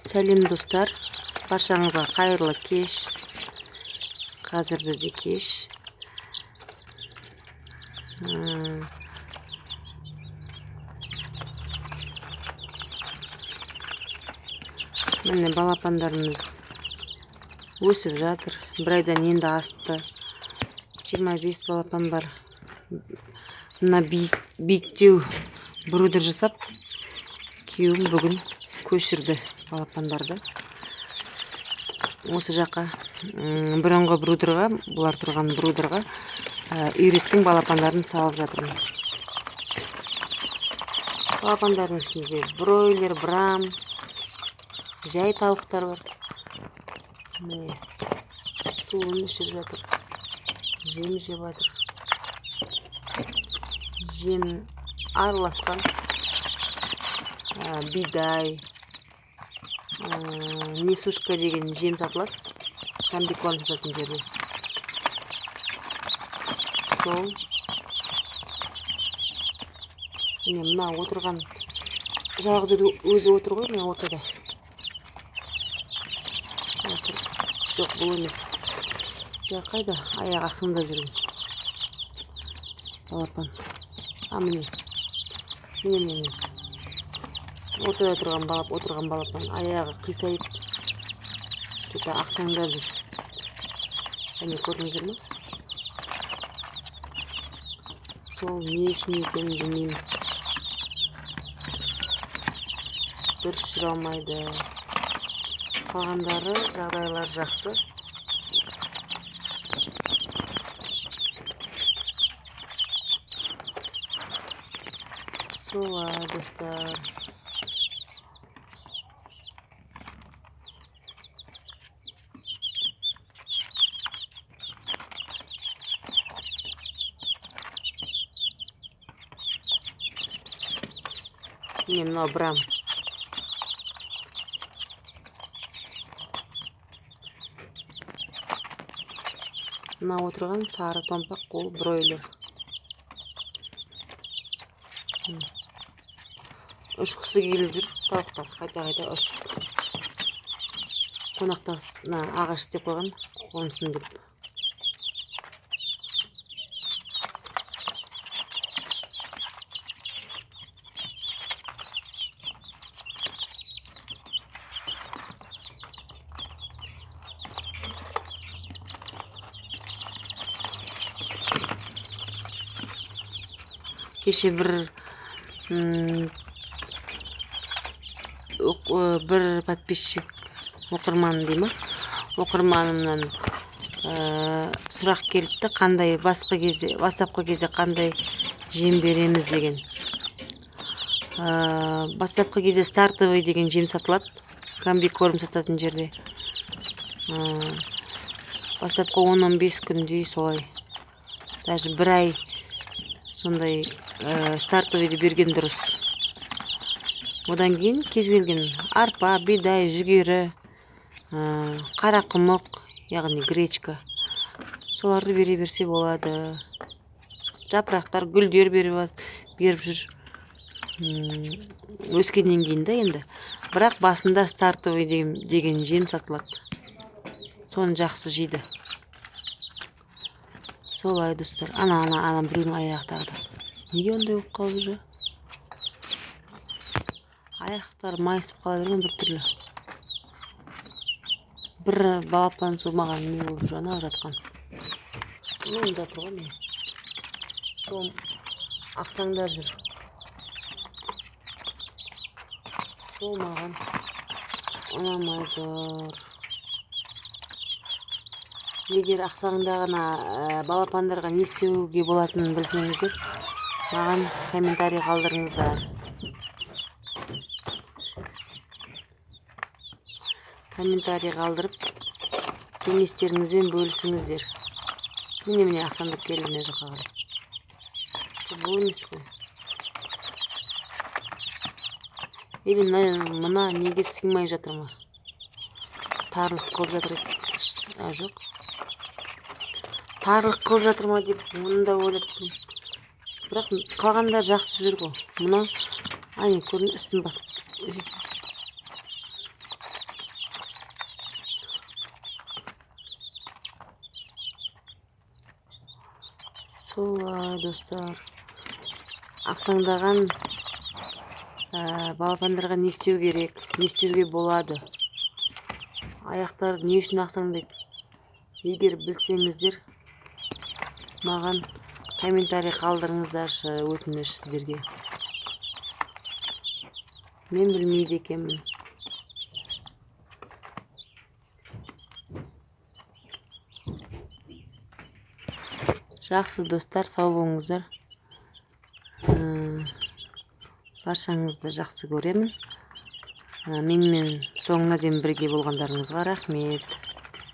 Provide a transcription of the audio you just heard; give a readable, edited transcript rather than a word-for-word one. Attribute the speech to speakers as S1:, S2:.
S1: Сәлем достар, баршаңызға қайырлы кеш. Қазір бізде кеш. Міне балапандарымыз өсіп жатыр. Бір айдан енді асты. 25 балапан бар. Мына биіктеу брудер жасап, күйеуім бүгін көшірді балапандарды. Осы жаққа бұрынғы брудерға, бұлар тұрған брудерға үйреттің балапандарын салып жатырмыз. Балапандардың ішінде бройлер, брам, жай тауықтар бар. Міне суын ішіп жатыр. Жем жеп жатыр. Жем араласқан. Бидай, несушка деген жем сатылады. Комбикорм сататын жерде. Сол. Міне мына отырған жалғыз өзі отыр ғой, мына ортада. Жоқ, бұл емес. Жа қайда? Аяқ ақсаңдап жүрген балапан. Міне. Міне. Ортада отырған балапан. Аяғы қисайып, что-то ақсаңдап жүр. Әне көрдіңіздер ме? Сол не үшін екенін білмейміз. Дұрыс жүре алмайды. Қалғандары жағдайлар жақсы. Солай, достар. Міне мынау брам. Мына отырған сары томпақ қол бройлер. Ұшқысы келіп жүр, тауықтар қайта ұшып. Қонақтасына ағаш істеп қойған, қонсын деп. Кеше бір подписчик, оқырман дейма, оқырманымнан сұрақ келіпті, қандай бастапқы кезде қандай жем береміз деген. Бастапқы кезде стартовый деген жем сатылады, комбикорм сататын жерде. Бастапқы 10-15 күндей солай. Даже бір ай сондай стартовыйды берген дұрыс. Одан кейін кез келген арпа, бидай, жүгері, қарақұмық, яғни гречка. Соларды бере берсе болады. Жапырақтар, гүлдер беріп жүр. Өскеннен кейін де енді. Бірақ басында стартовый деген жем сатылады. Соны жақсы жейді. Солай, достар. Ана біреудің аяғы тағды. Неге ондай болып қалып жүр? Аяқтар майысып қала берген бір түрлі. Бір балапан соғмаған не болып жүр, ана жатқан. Мен жатыр ғой, мен. Сол ақсаңдап жүр. Сол маған ұнамайды. Егер ақсаңдағына балапандарға не істеуге болатынын білсеңіздер, маған комментарий қалдырыңыздар. Комментарий қалдырып, кеңестеріңізбен бөлісіңіздер. Міне ақсаңдап келді мына жаққа қарай. Бұл емес қой. Или мына неге сыймай жатыр ма? Тарлық қылып жатыр. Жоқ. Тарлық қылып жатыр ма деп оны да ойлап тұрмын. Бірақ қалғандар жақсы жүр ғой. Мына көрін үстін басып. солай достар. Ақсаңдаған балапандарға не істеу керек, не істеуге болады, аяқтары не үшін ақсаңдайды, егер білсеңіздер маған комментарий қалдырыңыздаршы, өтініш сіздерге. Мен білмейді екенмін. Жақсы достар, сау болыңыздар. Баршаңызды жақсы көремін. Менімен соңына дейін бірге болғандарыңызға рахмет.